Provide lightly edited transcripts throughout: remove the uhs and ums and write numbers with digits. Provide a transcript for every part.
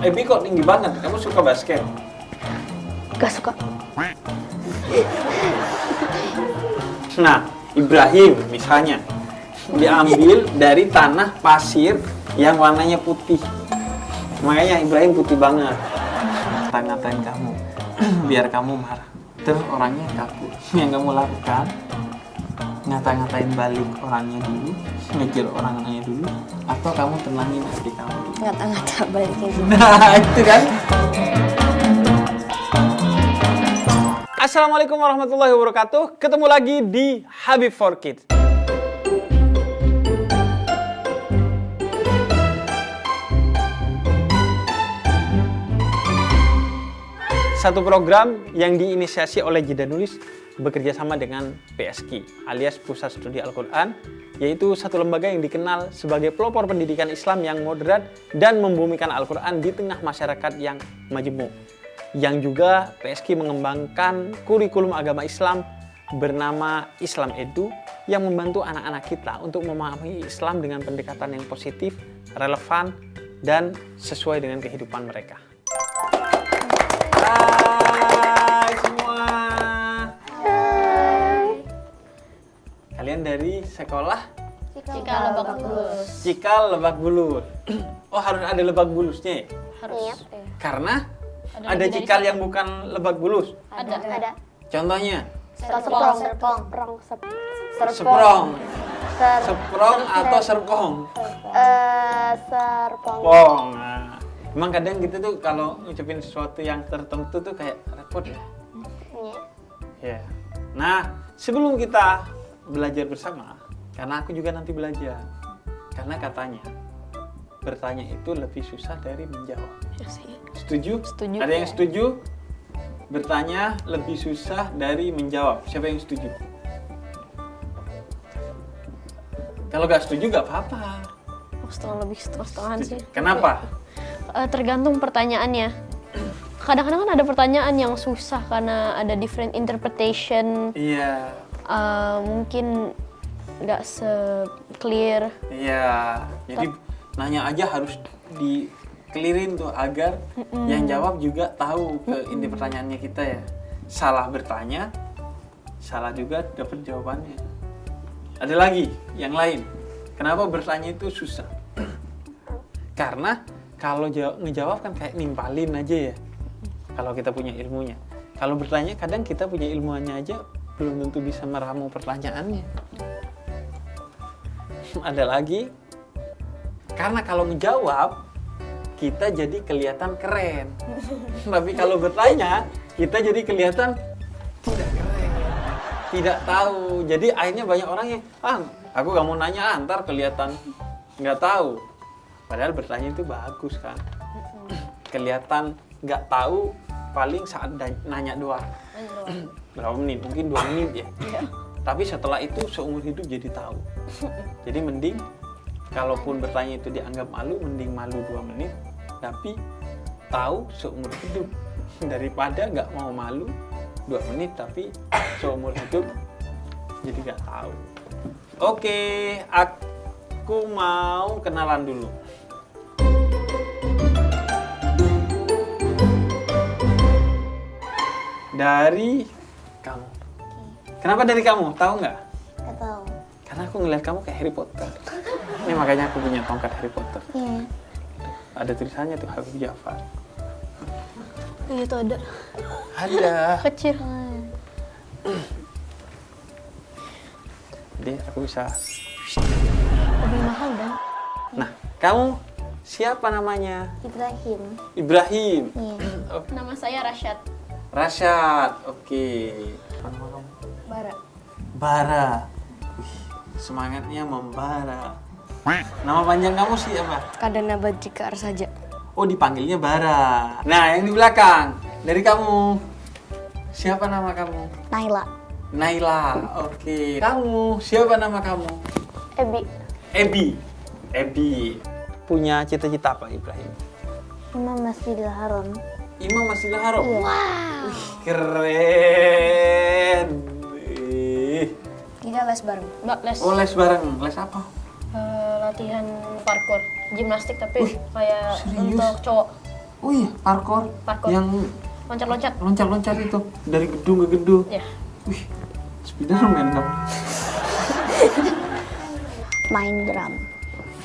Ebi kok tinggi banget? Kamu suka basket? Gak suka. Nah, Ibrahim misalnya diambil dari tanah pasir yang warnanya putih. Makanya Ibrahim putih banget. Ngatain kamu biar kamu marah. Terus orangnya kaku. Yang kamu lakukan ngata-ngatain balik orangnya dulu, ngejar orangnya dulu, atau kamu tenangin hati kamu dulu. Ngata-ngata baliknya gitu. Nah, itu kan. Assalamualaikum warahmatullahi wabarakatuh. Ketemu lagi di Habib for Kids. Satu program yang diinisiasi oleh Jeda Nulis bekerja sama dengan PSQ alias Pusat Studi Al-Quran, yaitu satu lembaga yang dikenal sebagai pelopor pendidikan Islam yang moderat dan membumikan Al-Quran di tengah masyarakat yang majemuk. Yang juga PSQ mengembangkan kurikulum agama Islam bernama Islam Edu yang membantu anak-anak kita untuk memahami Islam dengan pendekatan yang positif, relevan, dan sesuai dengan kehidupan mereka. Hai semua. Hai. Kalian dari sekolah Cikal Lebak Bulus. Cikal Lebak Bulus. Oh, harus ada Lebak Bulusnya ya? Harus. Karena ada Cikal yang bukan Lebak Bulus. Ada. Contohnya Serpong. Seprong atau serpong? Serpong. Pong. Nah, emang kadang kita tuh kalau ngucapin sesuatu yang tertentu tuh kayak repot ya. Ya. Nah, sebelum kita belajar bersama, karena aku juga nanti belajar. Karena katanya bertanya itu lebih susah dari menjawab. Setuju? Setuju. Ada yang setuju? Bertanya lebih susah dari menjawab. Siapa yang setuju? Kalau nggak setuju nggak apa-apa. Setengah sih. Kenapa? Tergantung pertanyaannya. Kadang-kadang kan ada pertanyaan yang susah karena ada different interpretation. Iya. Mungkin nggak se-clear. Iya. Jadi nanya aja harus di-clearin tuh agar yang jawab juga tahu ke inti pertanyaannya kita ya. Salah bertanya, salah juga dapat jawabannya. Ada lagi yang lain. Kenapa bertanya itu susah? Karena kalau ngejawab kan kayak nimpalin aja ya. Kalau kita punya ilmunya. Kalau bertanya kadang kita punya ilmuannya aja belum tentu bisa meramu pertanyaannya. Ada lagi. Karena kalau ngejawab kita jadi kelihatan keren. Tapi kalau bertanya kita jadi kelihatan tidak keren. Tidak tahu. Jadi akhirnya banyak orang yang, aku gak mau nanya, ntar kelihatan nggak tahu. Padahal bertanya itu bagus kan. Kelihatan nggak tahu paling saat nanya doang. Berapa menit? Mungkin 2 menit ya. Tapi setelah itu seumur hidup jadi tahu. Jadi mending kalaupun bertanya itu dianggap malu, mending malu 2 menit. Tapi tahu seumur hidup. Daripada nggak mau malu 2 menit tapi seumur hidup jadi nggak tahu. Oke, aku mau kenalan dulu. Dari kamu. Kenapa dari kamu? Tahu nggak? Nggak tahu. Karena aku ngeliat kamu kayak Harry Potter. Ini makanya aku punya tongkat Harry Potter. Iya. Ada tulisannya tuh Habib Jafar. Itu ada. Ada. Kecil. Jadi aku bisa. Lebih mahal dong. Nah, kamu siapa namanya? Ibrahim. Ibrahim. Iya. Oke. Nama saya Rasyad. Rasyad. Oke. Apa nama kamu? Bara. Bara. Wih, semangatnya membara. Nama panjang kamu siapa? Kadana Badrika Arsaja. Oh, dipanggilnya Bara. Nah, yang di belakang dari kamu. Siapa nama kamu? Naila. Naila. Oke. Kamu siapa nama kamu? Ebi. Ebi. Punya cita-cita apa Ibrahim? Imam Masjidil Haram. Imam Masjidil Haram. Iya. Wih, keren. Kita les bareng. Mbak les. Oh, les bareng. Les apa? Latihan parkour, gimnastik tapi kayak serius? untuk cowok. Oh iya, parkour. Parkour. Yang Loncat-loncat. loncat-loncat itu dari gedung ke gedung. Ya. Wih, Spiderman dong. Main drum.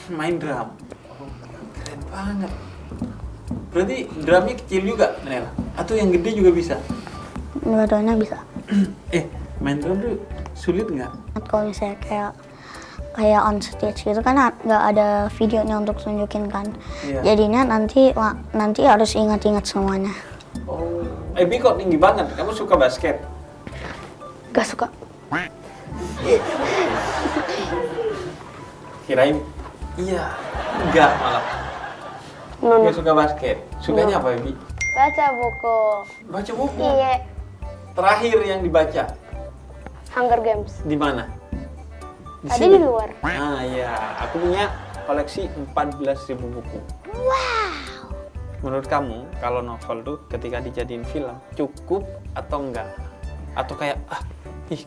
Main drum. Oh, keren banget. Berarti drumnya kecil juga, Nela? Atau yang gede juga bisa? Dua-duanya bisa. Main drum tuh sulit nggak? Kalau misalnya kayak on stage gitu kan nggak ada videonya untuk tunjukin kan. Iya. Jadinya nanti harus ingat-ingat semuanya. Oh, Bi kok tinggi banget? Kamu suka basket? Gak suka. Kirain iya, enggak malah. Nggak suka basket. Sukanya apa, Bi? Baca buku. Baca buku. Iya, Terakhir yang dibaca Hunger Games. di mana? Tadi sini? di luar. Ah iya, aku punya koleksi 14.000 buku. Wow. Menurut kamu, kalau novel tuh ketika dijadiin film, cukup atau enggak? Atau kayak,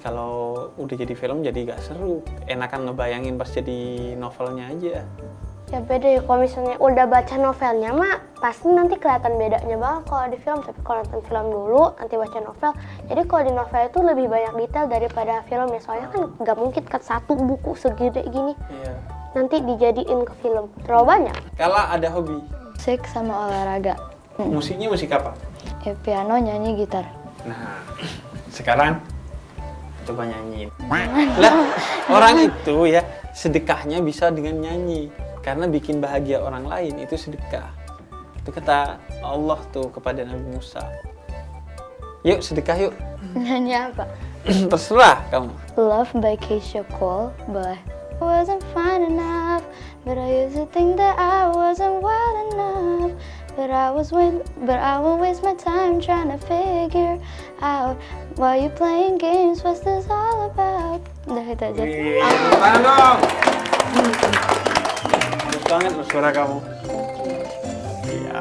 kalau udah jadi film jadi gak seru. Enakan ngebayangin pas jadi novelnya aja. Ya beda ya, kalau misalnya udah baca novelnya mah pasti nanti kelihatan bedanya banget kalau di film. Tapi kalau nonton film dulu, nanti baca novel. Jadi kalau di novel itu lebih banyak detail daripada film ya. Soalnya kan nggak mungkin kan satu buku segede gini Iya. nanti dijadiin ke film. Terlalu banyak. Kalau ada hobi, Musik sama olahraga. musiknya musik apa? Piano, nyanyi, gitar. Nah, sekarang coba nyanyiin. Lah, orang itu ya sedekahnya bisa dengan nyanyi. Karena bikin bahagia orang lain itu sedekah. Itu kata Allah tuh kepada Nabi Musa. Yuk sedekah yuk. Nyanyi apa? Terserah kamu. Love by Keisha Cole, but I wasn't fine enough. But I used to think that I wasn't well enough. But I will waste my time trying to figure out why you playing games. What's this all about? Udah itu aja. Tangan dong. Bagus banget loh suara kamu. Iya.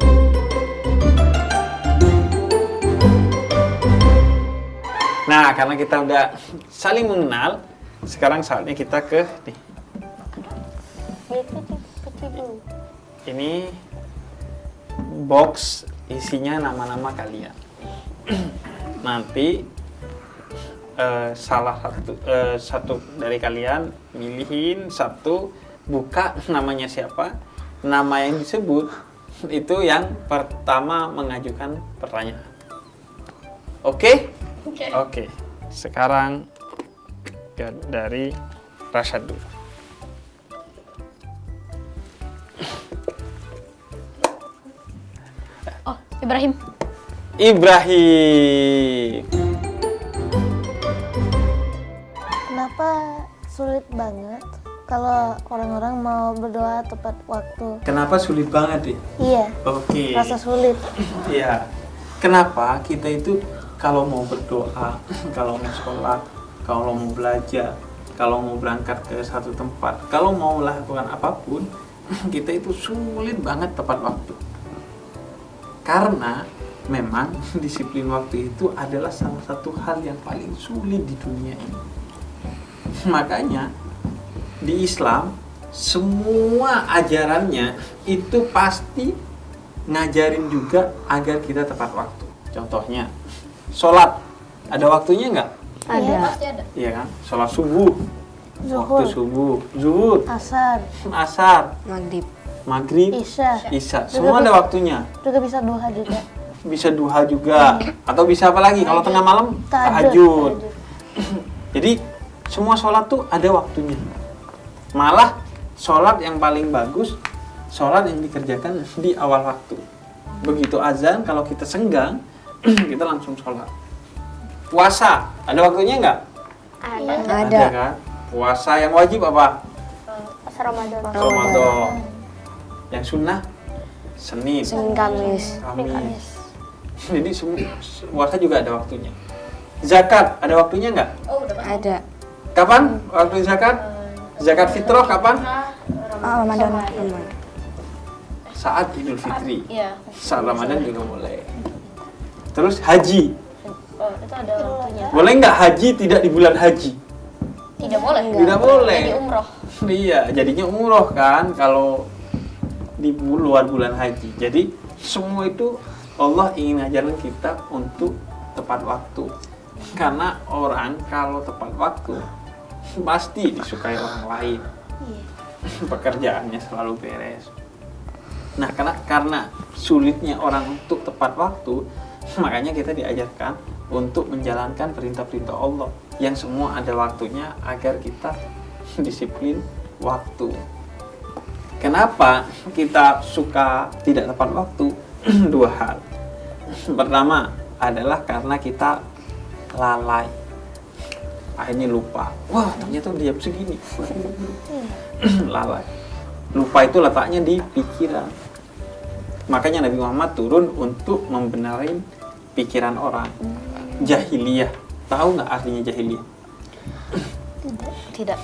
Nah, karena kita udah saling mengenal, sekarang saatnya kita ke nih. Ini box isinya nama-nama kalian. Nanti salah satu dari kalian milihin satu, buka namanya siapa, nama yang disebut itu yang pertama mengajukan pertanyaan. Oke? Oke. Sekarang dari Rasyad dulu. Oh, Ibrahim. Ibrahim. Kenapa sulit banget kalau orang-orang mau berdoa tepat waktu? Kenapa sulit banget ya? Iya, Oke. rasa sulit. Iya. Kenapa kita itu kalau mau berdoa, kalau mau sholat, kalau mau belajar, kalau mau berangkat ke satu tempat, kalau mau melakukan apapun, kita itu sulit banget tepat waktu. Karena memang disiplin waktu itu adalah salah satu hal yang paling sulit di dunia ini. Makanya di Islam semua ajarannya itu pasti ngajarin juga agar kita tepat waktu. Contohnya, sholat ada waktunya nggak? Ada. Iya kan? Sholat subuh, waktu Zuhur, subuh, zuhur, asar, asar, maghrib, isya, isya, semua ada waktunya. juga bisa duha juga. Bisa duha juga, atau bisa apa lagi? Kalau tengah malam, tahajud. Jadi semua sholat tuh ada waktunya. Malah sholat yang paling bagus, sholat yang dikerjakan di awal waktu. Begitu azan, kalau kita senggang, kita langsung sholat. Puasa, ada waktunya nggak? Ada kan? Puasa yang wajib apa? Pas Ramadan. Ramadan. Yang sunnah? Senin, Kamis. Kamis. Jadi puasa juga ada waktunya. Zakat, ada waktunya nggak? Ada. Kapan waktu zakat? Zakat fitrah kapan? Ramadan. Saat Idul Fitri. Iya. Saat Ramadan juga boleh. Terus haji. Oh, itu ada waktunya. Boleh nggak haji tidak di bulan haji? Tidak boleh. Tidak boleh. Jadi umroh. Iya, jadinya umroh kan kalau di luar bulan haji. Jadi Semua itu Allah ingin ngajarin kita untuk tepat waktu. Karena orang kalau tepat waktu pasti disukai orang lain. Pekerjaannya selalu beres. Nah, karena sulitnya orang untuk tepat waktu, makanya kita diajarkan untuk menjalankan perintah-perintah Allah yang semua ada waktunya agar kita disiplin waktu. Kenapa kita suka tidak tepat waktu? Dua hal. Pertama adalah karena kita lalai. Akhirnya lupa. Wah, ternyata udah jam segini. Lalai. Lupa itu letaknya di pikiran. Makanya Nabi Muhammad turun untuk membenarin pikiran orang. Jahiliyah. Tahu nggak artinya jahiliyah? Tidak.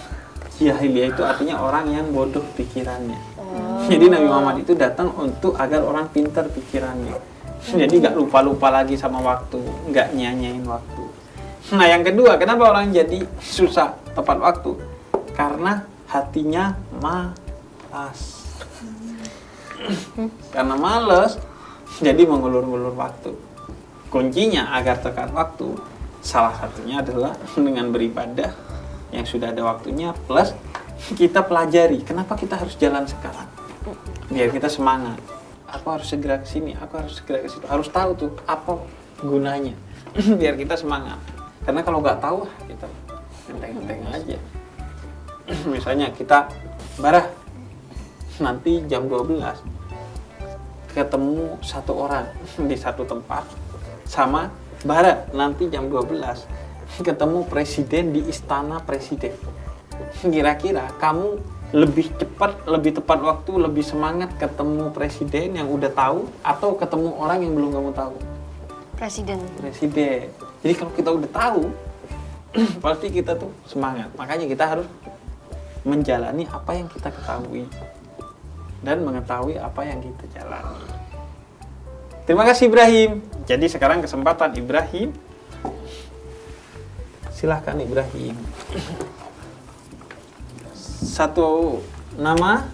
Jahiliyah itu artinya orang yang bodoh pikirannya. Jadi Nabi Muhammad itu datang untuk agar orang pintar pikirannya. Jadi nggak lupa-lupa lagi sama waktu, nggak nyanyain waktu. Nah yang kedua, kenapa orang jadi susah tepat waktu? Karena hatinya malas. Karena malas, jadi mengulur-ulur waktu. Kuncinya agar tepat waktu, salah satunya adalah dengan beribadah yang sudah ada waktunya, plus kita pelajari kenapa kita harus jalan sekarang, biar kita semangat. Aku harus segera ke sini, aku harus segera ke situ, harus tahu tuh apa gunanya biar kita semangat. Karena kalau nggak tahu kita enteng-enteng aja. Misalnya kita barah nanti jam 12 ketemu satu orang di satu tempat, sama barat nanti jam 12 ketemu presiden di istana presiden. Kira-kira kamu lebih cepat, lebih tepat waktu, lebih semangat ketemu presiden yang udah tahu atau ketemu orang yang belum kamu tahu? Presiden. Jadi kalau kita udah tahu pasti kita tuh semangat. Makanya kita harus menjalani apa yang kita ketahui dan mengetahui apa yang kita jalani. Terima kasih Ibrahim. Jadi sekarang kesempatan Ibrahim. Silahkan Ibrahim. Satu nama.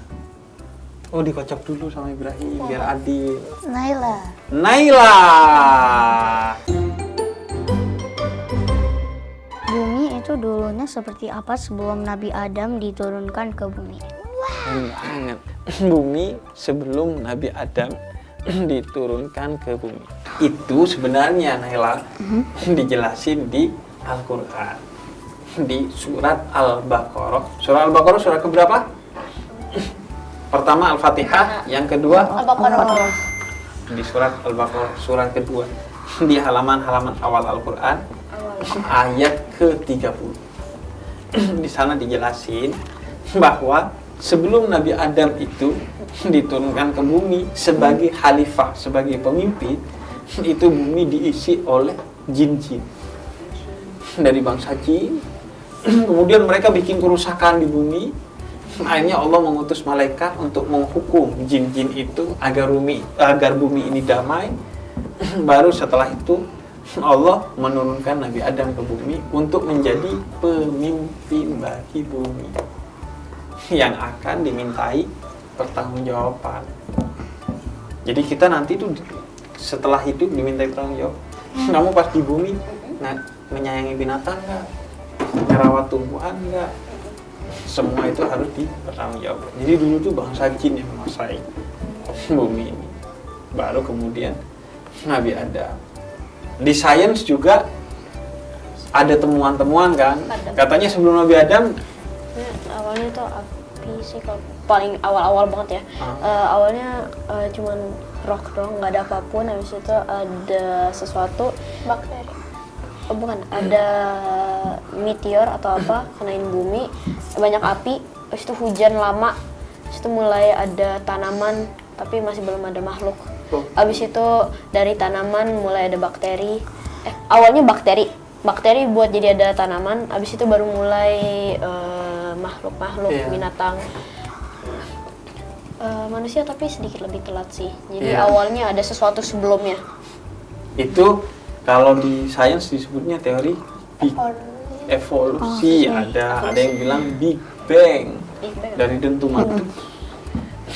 Oh, dikocok dulu sama Ibrahim biar adil. Naila. Bumi itu dulunya seperti apa sebelum Nabi Adam diturunkan ke bumi? Banget. Bumi sebelum Nabi Adam diturunkan ke bumi. Itu sebenarnya Naila dijelasin di Al-Quran. Di surat Al-Baqarah. Surah Al-Baqarah surah keberapa? Pertama Al-Fatihah, yang kedua Al-Baqarah. Di surat Al-Baqarah surah kedua. Di halaman-halaman awal Al-Quran ayat ke-30. Di sana dijelasin bahwa sebelum Nabi Adam itu diturunkan ke bumi sebagai khalifah, sebagai pemimpin, itu bumi diisi oleh jin-jin dari bangsa jin. Kemudian mereka bikin kerusakan di bumi. Akhirnya Allah mengutus malaikat untuk menghukum jin-jin itu agar bumi ini damai. Baru setelah itu Allah menurunkan Nabi Adam ke bumi untuk menjadi pemimpin bagi bumi yang akan dimintai pertanggungjawaban. Jadi kita nanti tuh setelah hidup dimintai pertanggungjawab. Kamu pas di bumi menyayangi binatang nggak? Merawat tumbuhan nggak? Semua itu harus dipertanggungjawabkan. Jadi dulu tuh bangsa jin yang menguasai bumi ini. Baru kemudian Nabi Adam. Di sains juga ada temuan-temuan kan? Katanya sebelum Nabi Adam Awalnya tuh api sih, kalau paling awal-awal banget ya. Awalnya cuman rock doang, nggak ada apapun. Habis itu ada sesuatu, Bakteri. bukan, ada meteor atau apa kenain bumi, banyak api. Habis itu hujan lama. Habis itu mulai ada tanaman, tapi masih belum ada makhluk. Habis itu dari tanaman mulai ada bakteri. Awalnya bakteri buat jadi ada tanaman. Habis itu baru mulai makhluk-makhluk, binatang. Manusia tapi sedikit lebih telat sih. Jadi awalnya ada sesuatu sebelumnya. itu kalau di sains disebutnya teori Big evolusi. Ada yang bilang Big Bang, dari dentuman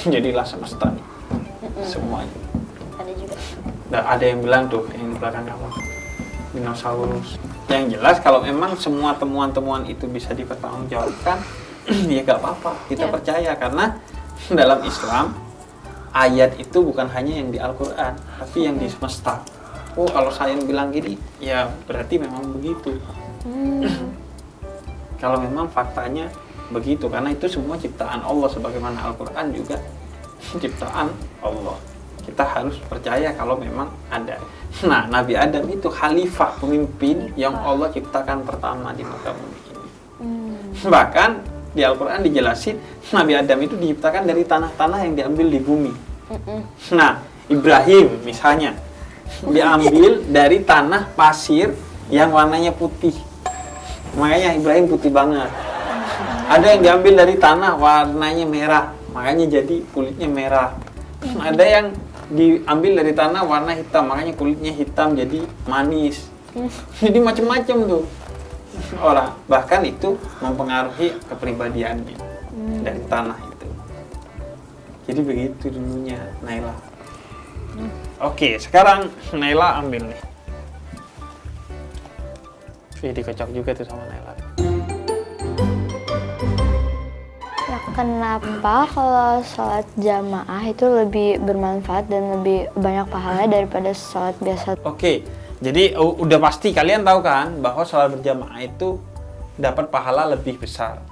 jadilah semesta semuanya. ada juga. Nah, ada yang bilang tuh yang di belakang kamu dinosaurus. Yang jelas kalau memang semua temuan-temuan itu bisa dipertanggungjawabkan, ya nggak apa-apa. Kita percaya karena dalam Islam ayat itu bukan hanya yang di Al-Quran, tapi yang di semesta. Oh, kalau saya bilang gini, ya berarti memang begitu. Kalau memang faktanya begitu, karena itu semua ciptaan Allah, sebagaimana Al-Quran juga ciptaan Allah. Kita harus percaya kalau memang ada. Nah, Nabi Adam itu khalifah, pemimpin yang Allah ciptakan pertama di muka bumi ini. Bahkan di Al-Quran dijelasin Nabi Adam itu diciptakan dari tanah-tanah yang diambil di bumi. Nah, Ibrahim misalnya diambil dari tanah pasir yang warnanya putih. Makanya Ibrahim putih banget. Ada yang diambil dari tanah warnanya merah, makanya jadi kulitnya merah. Ada yang diambil dari tanah warna hitam, makanya kulitnya hitam jadi manis. Jadi macam-macam tuh orang. Bahkan itu mempengaruhi kepribadiannya dari tanah itu. Jadi begitu dulunya, Naila. Oke, sekarang Naila ambil nih. Dikocok juga tuh sama Naila. Ya, kenapa kalau sholat jamaah itu lebih bermanfaat dan lebih banyak pahalanya daripada sholat biasa? Oke, jadi udah pasti kalian tahu kan bahwa sholat berjamaah itu dapat pahala lebih besar.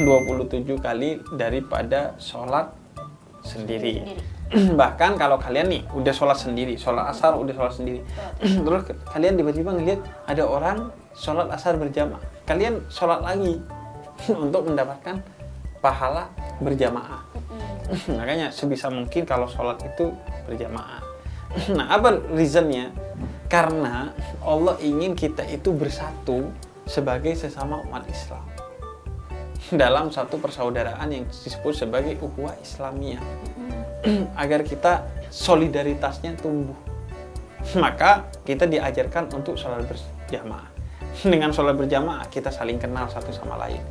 27 kali daripada sholat sendiri. Bahkan kalau kalian nih udah sholat sendiri, sholat asar udah sholat sendiri, terus kalian tiba-tiba ngeliat ada orang sholat asar berjamaah, kalian sholat lagi untuk mendapatkan pahala berjamaah. Makanya sebisa mungkin kalau sholat itu berjamaah. Nah, apa reasonnya? Karena Allah ingin kita itu bersatu sebagai sesama umat Islam dalam satu persaudaraan yang disebut sebagai ukhuwah Islamiyah, agar kita solidaritasnya tumbuh. Maka kita diajarkan untuk sholat berjamaah. Dengan sholat berjamaah kita saling kenal satu sama lain.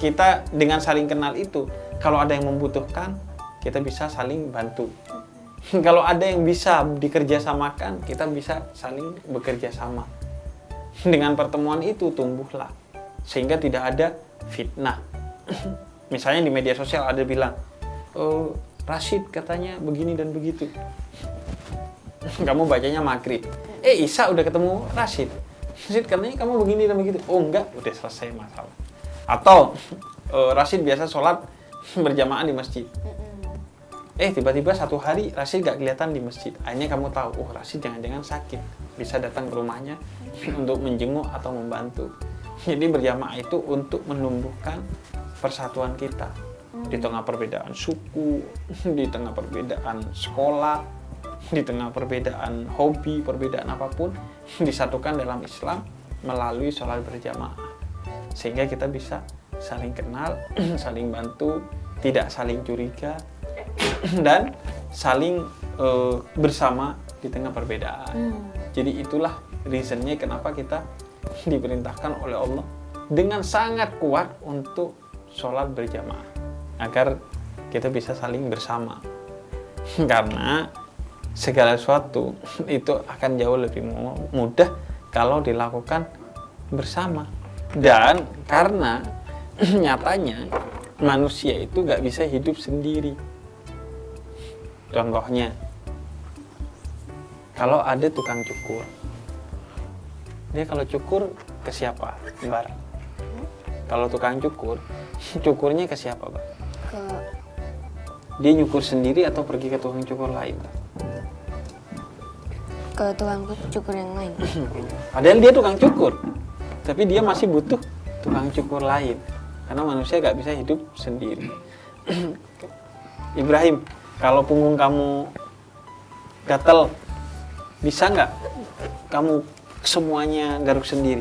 Kita dengan saling kenal itu, kalau ada yang membutuhkan, kita bisa saling bantu. Kalau ada yang bisa dikerjasamakan, kita bisa saling bekerja sama. Dengan pertemuan itu tumbuhlah, sehingga tidak ada fitnah. Misalnya di media sosial ada bilang, oh, Rashid katanya begini dan begitu. Kamu bacanya maghrib. Isa udah ketemu Rashid. Rashid katanya kamu begini dan begitu. Oh enggak, udah selesai masalah. Atau Rashid biasa sholat berjamaah di masjid. Tiba-tiba satu hari Rashid gak kelihatan di masjid. Akhirnya kamu tahu, oh Rashid jangan-jangan sakit. Bisa datang ke rumahnya untuk menjenguk atau membantu. Jadi berjamaah itu untuk menumbuhkan persatuan kita. Di tengah perbedaan suku, di tengah perbedaan sekolah, di tengah perbedaan hobi, perbedaan apapun, disatukan dalam Islam melalui sholat berjamaah. Sehingga kita bisa saling kenal, saling bantu, tidak saling curiga, dan saling bersama di tengah perbedaan. Jadi itulah reasonnya kenapa kita diperintahkan oleh Allah dengan sangat kuat untuk sholat berjamaah, agar kita bisa saling bersama. Karena segala sesuatu itu akan jauh lebih mudah kalau dilakukan bersama. Dan karena nyatanya manusia itu gak bisa hidup sendiri. Contohnya, kalau ada tukang cukur, dia kalau cukur ke siapa? Bar. Kalau tukang cukur, cukurnya ke siapa, Mbak? Dia nyukur sendiri atau pergi ke tukang cukur lain? Ke tukang cukur yang lain. Padahal dia tukang cukur, tapi dia masih butuh tukang cukur lain. Karena manusia gak bisa hidup sendiri. Ibrahim, kalau punggung kamu gatel, bisa nggak kamu semuanya garuk sendiri?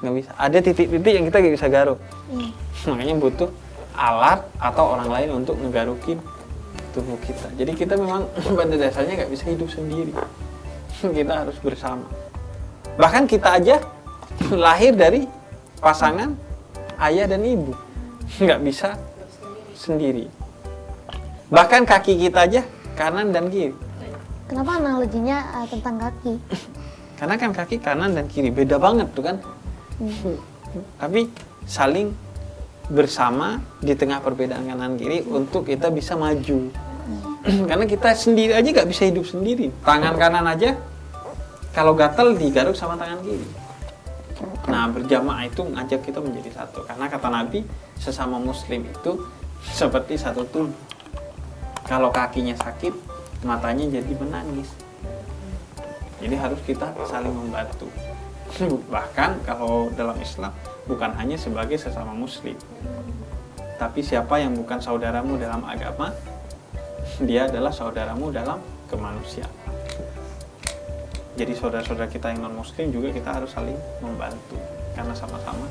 Nggak bisa. Ada titik-titik yang kita nggak bisa garuk. Makanya butuh alat atau orang lain untuk ngegarukin tubuh kita. Jadi kita memang pada dasarnya nggak bisa hidup sendiri. Kita harus bersama. Bahkan kita aja lahir dari pasangan ayah dan ibu, nggak bisa sendiri. Bahkan kaki kita aja kanan dan kiri. Kenapa analoginya tentang kaki? Karena kan kaki kanan dan kiri beda banget tuh kan. Tapi saling bersama di tengah perbedaan kanan kiri untuk kita bisa maju. Karena kita sendiri aja nggak bisa hidup sendiri. Tangan kanan aja kalau gatal digaruk sama tangan kiri. Nah, berjamaah itu ngajak kita menjadi satu. Karena kata Nabi, sesama muslim itu seperti satu tubuh. Kalau kakinya sakit, matanya jadi menangis. Jadi harus kita saling membantu. Bahkan kalau dalam Islam bukan hanya sebagai sesama muslim, tapi siapa yang bukan saudaramu dalam agama, dia adalah saudaramu dalam kemanusiaan. Jadi saudara-saudara kita yang non muslim juga kita harus saling membantu, karena sama-sama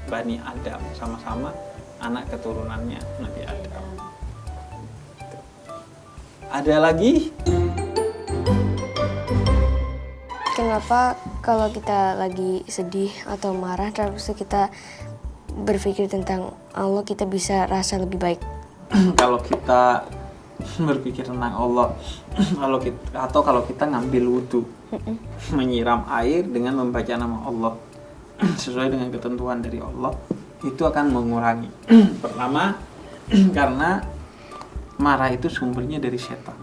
Bani Adam, sama-sama anak keturunannya Nabi Adam. Ada lagi? Kenapa kalau kita lagi sedih atau marah terus kita berpikir tentang Allah, kita bisa rasa lebih baik? Kalau kita berpikir tentang Allah, kalau kita ngambil wudhu, menyiram air dengan membaca nama Allah sesuai dengan ketentuan dari Allah, itu akan mengurangi. Pertama, karena marah itu sumbernya dari setan.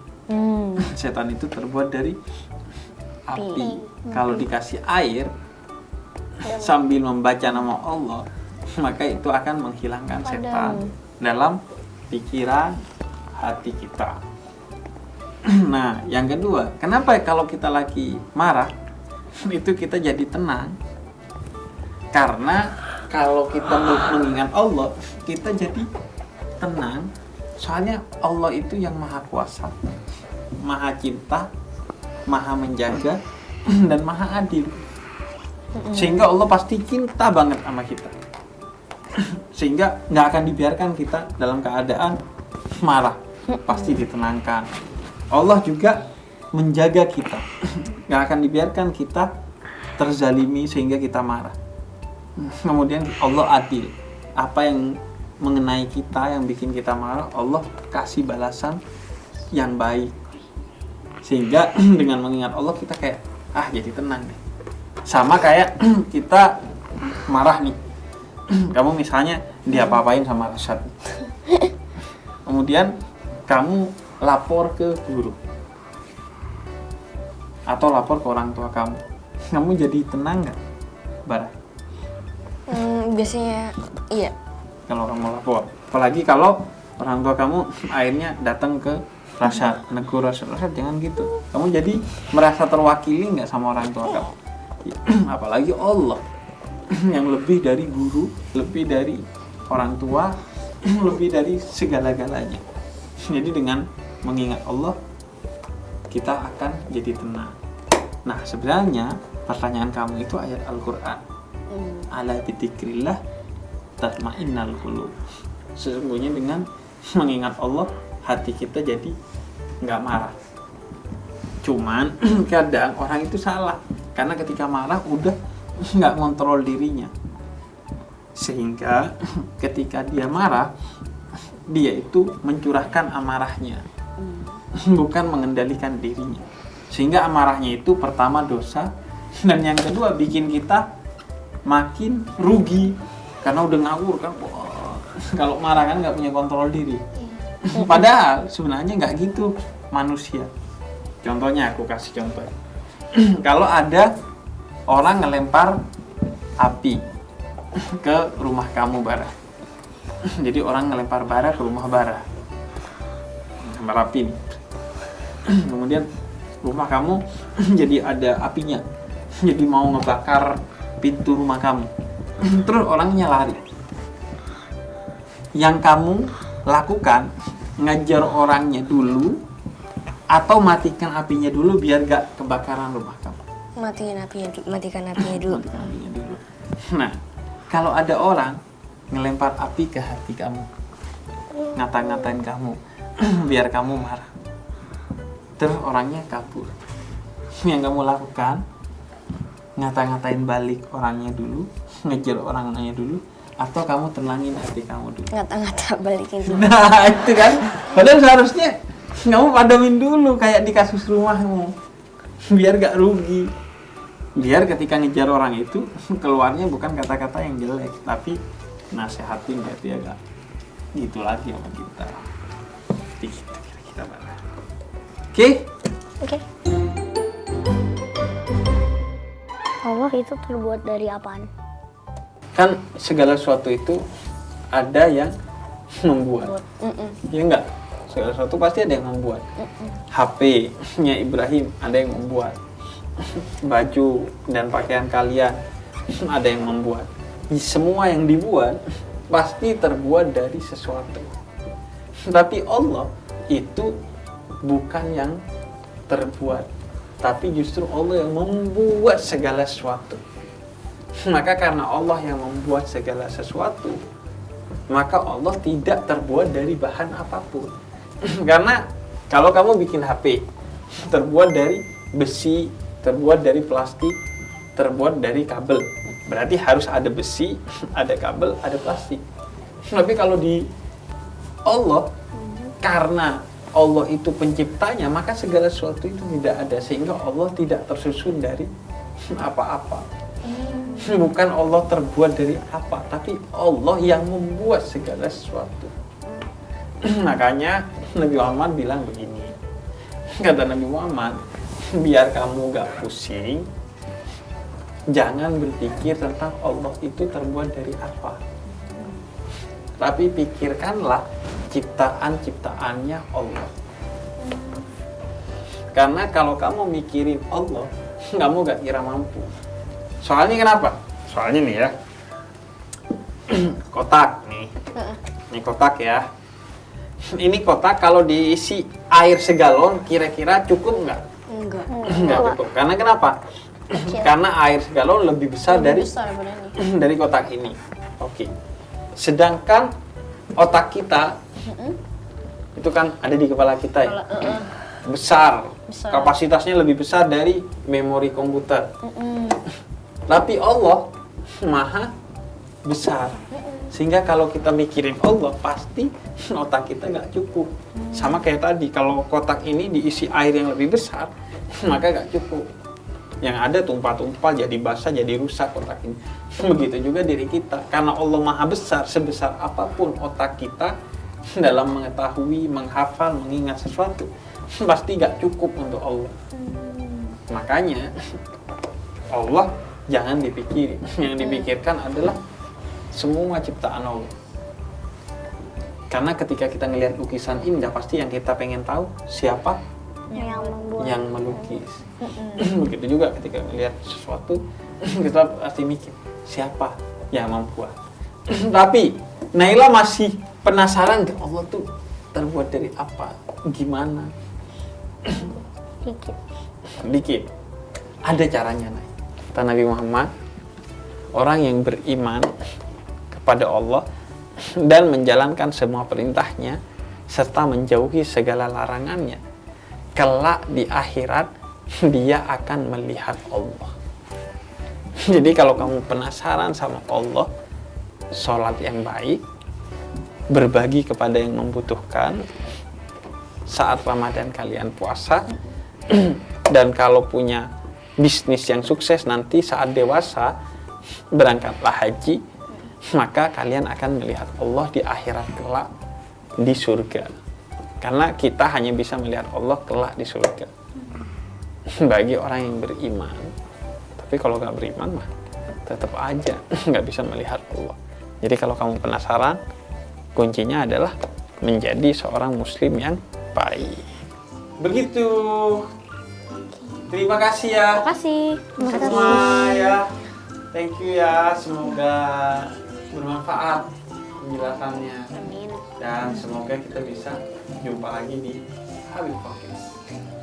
Setan itu terbuat dari api. Kalau dikasih air sambil membaca nama Allah, maka itu akan menghilangkan setan dalam pikiran hati kita. Nah, yang kedua, kenapa kalau kita lagi marah itu kita jadi tenang? Karena kalau kita mengingat Allah, kita jadi tenang. Soalnya Allah itu yang maha kuasa, maha cinta, maha menjaga, dan maha adil. Sehingga Allah pasti cinta banget sama kita. Sehingga nggak akan dibiarkan kita dalam keadaan marah. Pasti ditenangkan. Allah juga menjaga kita. Nggak akan dibiarkan kita terzalimi sehingga kita marah. Kemudian Allah adil. Apa yang mengenai kita, yang bikin kita marah, Allah kasih balasan yang baik. Sehingga dengan mengingat Allah kita kayak jadi tenang deh. Sama kayak kita marah nih. Kamu misalnya diapa-apain sama Rashad. Kemudian kamu lapor ke guru atau lapor ke orang tua kamu. Kamu jadi tenang nggak, Bara? Biasanya iya. Kalau kamu lapor, apalagi kalau orang tua kamu akhirnya datang ke Rashad, negur Rashad, jangan gitu. Kamu jadi merasa terwakili nggak sama orang tua kamu? Apalagi Allah yang lebih dari guru, lebih dari orang tua, lebih dari segala-galanya. Jadi dengan mengingat Allah, kita akan jadi tenang. Nah, sebenarnya pertanyaan kamu itu ayat Al-Quran. Ala bidzikrillah tatmainnal qulub. Sesungguhnya dengan mengingat Allah, hati kita jadi nggak marah. Cuman kadang orang itu salah, karena ketika marah udah nggak ngontrol dirinya, sehingga ketika dia marah dia itu mencurahkan amarahnya, bukan mengendalikan dirinya, sehingga amarahnya itu pertama dosa, dan yang kedua bikin kita makin rugi karena udah ngawur kan. Kalau marah kan nggak punya kontrol diri. Padahal sebenarnya nggak gitu manusia. Contohnya aku kasih contoh. Kalau ada orang ngelempar api ke rumah kamu, Bara. Jadi orang ngelempar bara ke rumah Bara. Ngelempar api nih. Kemudian rumah kamu jadi ada apinya. Jadi mau ngebakar pintu rumah kamu. Terus orangnya lari. Yang kamu lakukan, ngejar orangnya dulu atau matikan apinya dulu biar gak kebakaran rumah kamu? Matikan apinya dulu. Nah, kalau ada orang ngelempar api ke hati kamu, ngata-ngatain kamu biar kamu marah, terus orangnya kabur, yang kamu lakukan ngata-ngatain balik orangnya dulu, ngejar orangnya dulu, atau kamu tenangin hati kamu dulu? Ngata-ngata balikin sih. Nah itu kan, padahal seharusnya kamu padamin dulu kayak di kasus rumahmu, biar gak rugi. Biar ketika ngejar orang itu keluarnya bukan kata-kata yang jelek, tapi nasehatin biar dia gak gitu lagi sama kita. Seperti gitu kira-kira mana. Oke? Oke. Allah itu terbuat dari apaan? Kan segala sesuatu itu ada yang membuat. Ya enggak? Segala sesuatu pasti ada yang membuat. HP-nya Ibrahim ada yang membuat. Baju dan pakaian kalian ada yang membuat. Semua yang dibuat pasti terbuat dari sesuatu. Tapi Allah itu bukan yang terbuat, tapi justru Allah yang membuat segala sesuatu. Maka karena Allah yang membuat segala sesuatu, maka Allah tidak terbuat dari bahan apapun. Karena kalau kamu bikin HP terbuat dari besi, terbuat dari plastik, terbuat dari kabel, berarti harus ada besi, ada kabel, ada plastik. Tapi kalau di Allah, karena Allah itu penciptanya, maka segala sesuatu itu tidak ada, sehingga Allah tidak tersusun dari apa-apa. Bukan Allah terbuat dari apa, tapi Allah yang membuat segala sesuatu. Makanya Nabi Muhammad bilang begini, kata Nabi Muhammad, biar kamu gak pusing, jangan berpikir tentang Allah itu terbuat dari apa, tapi pikirkanlah ciptaan-ciptaannya Allah. Karena kalau kamu mikirin Allah, kamu gak kira mampu. Soalnya kenapa? Soalnya nih ya, kotak nih, ini kotak ya. Ini kotak kalau diisi air segalon, kira-kira cukup nggak? Enggak. Nggak cukup. Karena kenapa? Karena air segalon lebih besar dari Besar daripada ini. dari kotak ini. Oke. Sedangkan otak kita itu kan ada di kepala kita ya. Besar. Besar. Kapasitasnya lebih besar dari memori komputer. Tapi Allah maha besar. Sehingga kalau kita mikirin Allah, pasti otak kita nggak cukup. Sama kayak tadi, kalau kotak ini diisi air yang lebih besar, maka nggak cukup. Yang ada tumpah-tumpah, jadi basah, jadi rusak kotak ini. Begitu juga diri kita. Karena Allah maha besar, sebesar apapun otak kita dalam mengetahui, menghafal, mengingat sesuatu, pasti nggak cukup untuk Allah. Makanya Allah jangan dipikirin. Yang dipikirkan adalah semua ciptaan Allah. Karena ketika kita ngelihat lukisan indah, pasti yang kita pengen tahu siapa yang melukis. Begitu juga ketika melihat sesuatu, kita pasti mikir siapa yang membuat. Tapi Naila masih penasaran, Allah tuh terbuat dari apa, gimana? Dikit. Ada caranya, Nay. Kata Nabi Muhammad, orang yang beriman kepada Allah dan menjalankan semua perintahnya serta menjauhi segala larangannya, kelak di akhirat dia akan melihat Allah. Jadi kalau kamu penasaran sama Allah, sholat yang baik, berbagi kepada yang membutuhkan, saat Ramadan kalian puasa, dan kalau punya bisnis yang sukses nanti saat dewasa berangkatlah haji, maka kalian akan melihat Allah di akhirat kelak di surga. Karena kita hanya bisa melihat Allah kelak di surga bagi orang yang beriman. Tapi kalau nggak beriman mah tetap aja nggak bisa melihat Allah. Jadi kalau kamu penasaran, kuncinya adalah menjadi seorang muslim yang baik. Begitu. Terima kasih ya. Terima kasih. Semua ya. Thank you ya. Semoga bermanfaat penjelasannya. Amin. Dan semoga kita bisa jumpa lagi di Habib Fokis.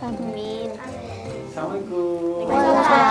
Amin. Assalamualaikum. Waalaikumsalam.